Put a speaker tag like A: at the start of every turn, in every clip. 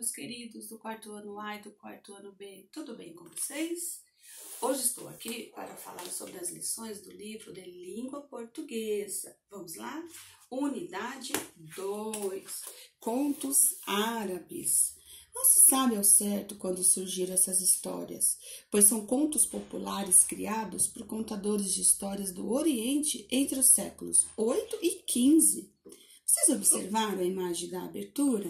A: meus queridos do quarto ano A e do quarto ano B, tudo bem com vocês? Hoje estou aqui para falar sobre as lições do livro de língua portuguesa. Vamos lá? Unidade 2, Contos Árabes. Não se sabe ao certo quando surgiram essas histórias, pois são contos populares criados por contadores de histórias do Oriente entre os séculos 8 e 15. Vocês observaram a imagem da abertura?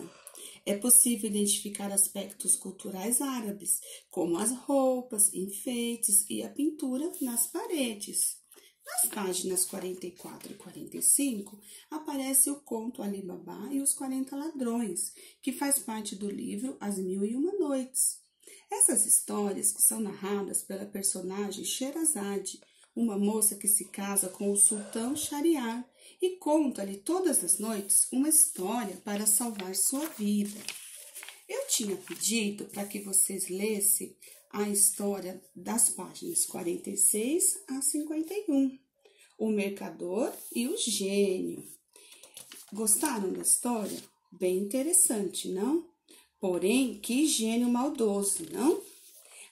A: É possível identificar aspectos culturais árabes, como as roupas, enfeites e a pintura nas paredes. Nas páginas 44 e 45, aparece o conto Ali Babá e os 40 Ladrões, que faz parte do livro As Mil e Uma Noites. Essas histórias que são narradas pela personagem Sherazade, uma moça que se casa com o sultão Shahriar e conta-lhe todas as noites uma história para salvar sua vida. Eu tinha pedido para que vocês lessem a história das páginas 46 a 51, o mercador e o gênio. Gostaram da história? Bem interessante, não? Porém, que gênio maldoso, não?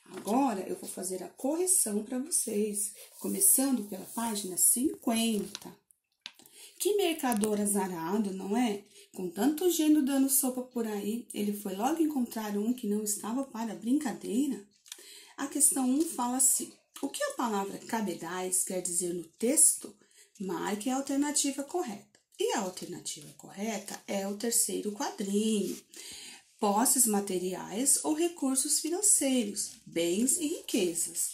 A: Agora eu vou fazer a correção para vocês, começando pela página 50. Que mercador azarado, não é? Com tanto gênio dando sopa por aí, ele foi logo encontrar um que não estava para brincadeira? A questão 1 fala assim: o que a palavra cabedais quer dizer no texto? Marque a alternativa correta. E a alternativa correta é o terceiro quadrinho. Posses materiais ou recursos financeiros, bens e riquezas.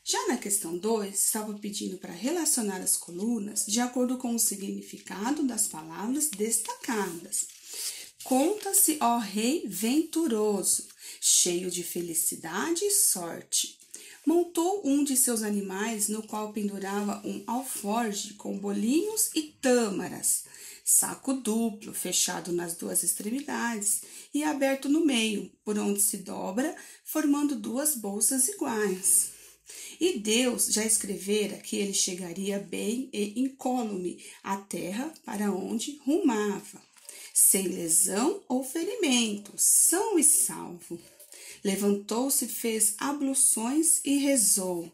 A: Já na questão 2, estava pedindo para relacionar as colunas de acordo com o significado das palavras destacadas. Conta-se, ó rei venturoso, cheio de felicidade e sorte. Montou um de seus animais, no qual pendurava um alforje com bolinhos e tâmaras, saco duplo, fechado nas duas extremidades e aberto no meio, por onde se dobra, formando duas bolsas iguais. E Deus já escrevera que ele chegaria bem e incólume à terra para onde rumava, sem lesão ou ferimento, são e salvo. Levantou-se, fez abluções e rezou,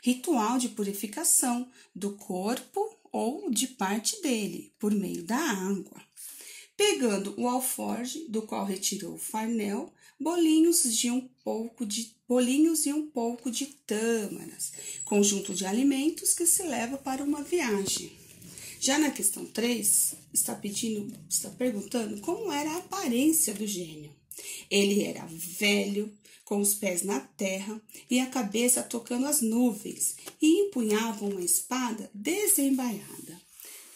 A: ritual de purificação do corpo ou de parte dele, por meio da água. Pegando o alforje, do qual retirou o farnel, bolinhos e um pouco de tâmaras, conjunto de alimentos que se leva para uma viagem. Já na questão 3, está perguntando como era a aparência do gênio. Ele era velho, com os pés na terra e a cabeça tocando as nuvens, e empunhava uma espada desembaiada.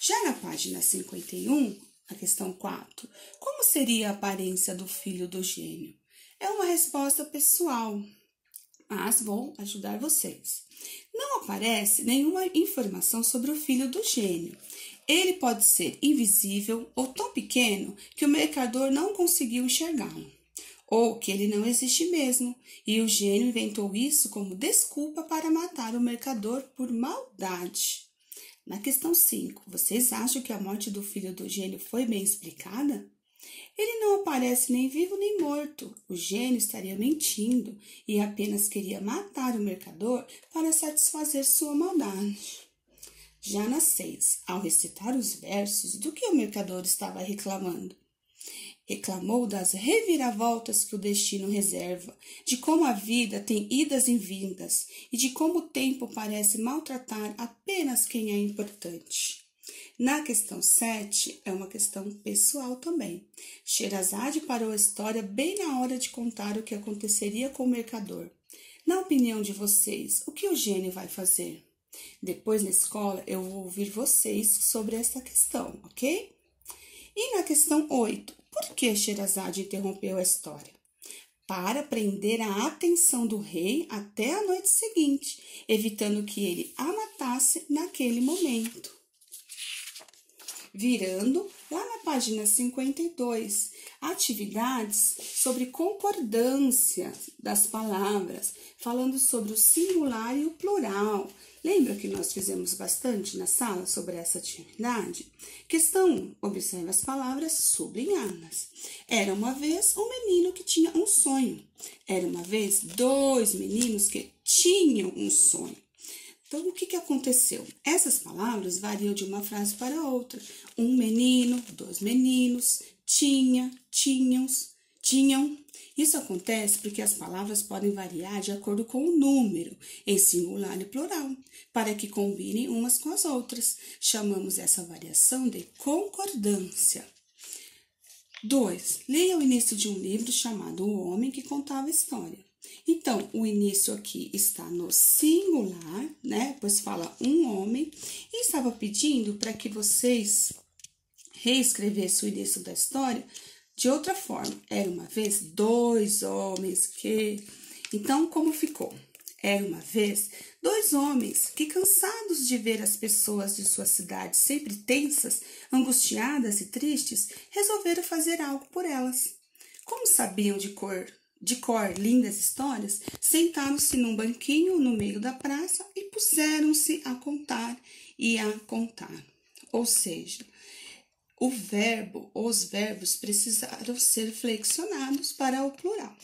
A: Já na página 51, a questão 4, como seria a aparência do filho do gênio? É uma resposta pessoal, mas vou ajudar vocês. Não aparece nenhuma informação sobre o filho do gênio. Ele pode ser invisível ou tão pequeno que o mercador não conseguiu enxergá-lo, ou que ele não existe mesmo, e o gênio inventou isso como desculpa para matar o mercador por maldade. Na questão 5, vocês acham que a morte do filho do gênio foi bem explicada? Ele não aparece nem vivo nem morto. O gênio estaria mentindo e apenas queria matar o mercador para satisfazer sua maldade. Já na 6, ao recitar os versos, do que o mercador estava reclamando? Reclamou das reviravoltas que o destino reserva, de como a vida tem idas e vindas e de como o tempo parece maltratar apenas quem é importante. Na questão 7, é uma questão pessoal também. Sherazade parou a história bem na hora de contar o que aconteceria com o mercador. Na opinião de vocês, o que o gênio vai fazer? Depois, na escola, eu vou ouvir vocês sobre essa questão, ok? E na questão 8, por que Sherazade interrompeu a história? Para prender a atenção do rei até a noite seguinte, evitando que ele a matasse naquele momento. Virando lá na página 52, atividades sobre concordância das palavras, falando sobre o singular e o plural. Lembra que nós fizemos bastante na sala sobre essa atividade? Questão 1. Observe as palavras sublinhadas. Era uma vez um menino que sonho. Era uma vez 2 meninos que tinham um sonho. Então, o que aconteceu? Essas palavras variam de uma frase para outra. Um menino, 2 meninos, tinha, tinham. Isso acontece porque as palavras podem variar de acordo com o número, em singular e plural, para que combinem umas com as outras. Chamamos essa variação de concordância. 2. Leia o início de um livro chamado O Homem que Contava a História. Então, o início aqui está no singular, né? Pois fala um homem. E estava pedindo para que vocês reescrevessem o início da história de outra forma. Era uma vez 2 homens que... Então, como ficou? Era uma vez 2 homens que, cansados de ver as pessoas de sua cidade sempre tensas, angustiadas e tristes, resolveram fazer algo por elas. Como sabiam de cor lindas histórias, sentaram-se num banquinho no meio da praça e puseram-se a contar e a contar. Ou seja, os verbos precisaram ser flexionados para o plural.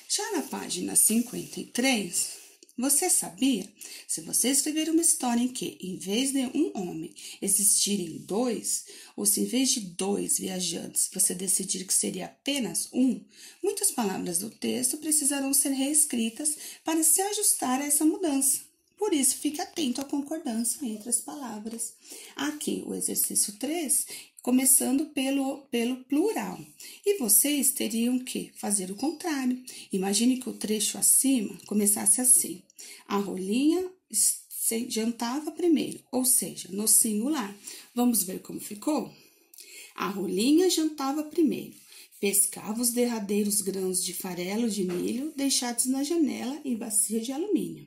A: Já na página 53, você sabia? Se você escrever uma história em que, em vez de um homem, existirem 2, ou se em vez de 2 viajantes, você decidir que seria apenas um, muitas palavras do texto precisarão ser reescritas para se ajustar a essa mudança. Por isso, fique atento à concordância entre as palavras. Aqui, o exercício 3, começando pelo plural. E vocês teriam que fazer o contrário. Imagine que o trecho acima começasse assim. A Rolinha jantava primeiro, ou seja, no singular. Vamos ver como ficou? A Rolinha jantava primeiro. Pescava os derradeiros grãos de farelo de milho deixados na janela em bacia de alumínio.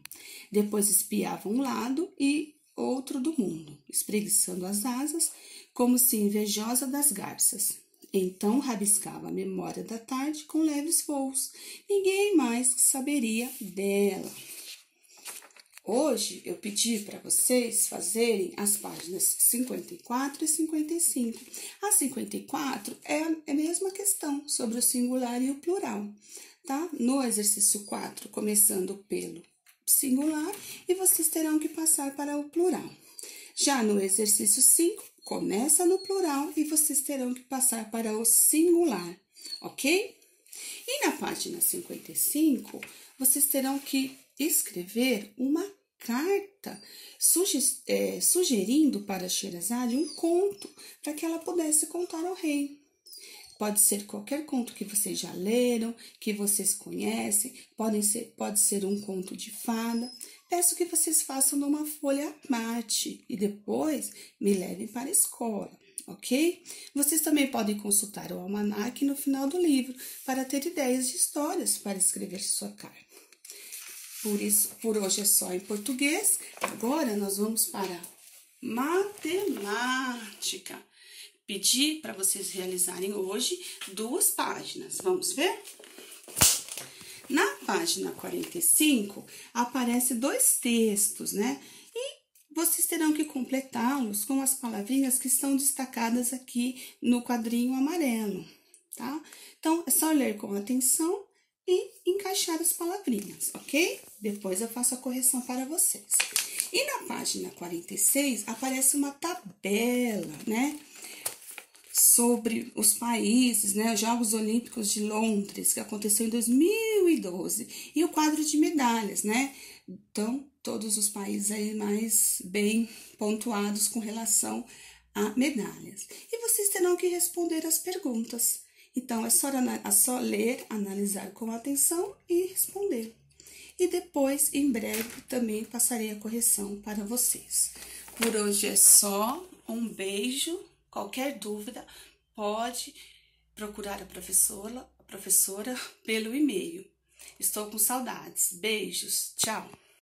A: Depois espiava um lado e outro do mundo, espreguiçando as asas, como se invejosa das garças. Então rabiscava a memória da tarde com leves voos. Ninguém mais saberia dela. Hoje eu pedi para vocês fazerem as páginas 54 e 55. A 54 é a mesma questão sobre o singular e o plural, tá? No exercício 4, começando pelo singular, e vocês terão que passar para o plural. Já no exercício 5, começa no plural e vocês terão que passar para o singular, ok? E na página 55, vocês terão que escrever uma carta sugerindo para Sherazade um conto para que ela pudesse contar ao rei. Pode ser qualquer conto que vocês já leram, que vocês conhecem, pode ser um conto de fada. Peço que vocês façam numa folha à parte e depois me levem para a escola, ok? Vocês também podem consultar o almanaque no final do livro para ter ideias de histórias para escrever sua carta. Por hoje é só em português. Agora nós vamos para matemática. Pedi para vocês realizarem hoje 2 páginas. Vamos ver? Na página 45, aparecem 2 textos, né? E vocês terão que completá-los com as palavrinhas que estão destacadas aqui no quadrinho amarelo, tá? Então, é só ler com atenção e encaixar as palavrinhas, ok? Depois eu faço a correção para vocês. E na página 46, aparece uma tabela, né? Sobre os países, né, os Jogos Olímpicos de Londres, que aconteceu em 2012, e o quadro de medalhas, né? Então, todos os países aí mais bem pontuados com relação a medalhas. E vocês terão que responder as perguntas. Então, é só ler, analisar com atenção e responder. E depois, em breve, também passarei a correção para vocês. Por hoje é só. Um beijo. Qualquer dúvida, pode procurar a professora pelo e-mail. Estou com saudades. Beijos. Tchau.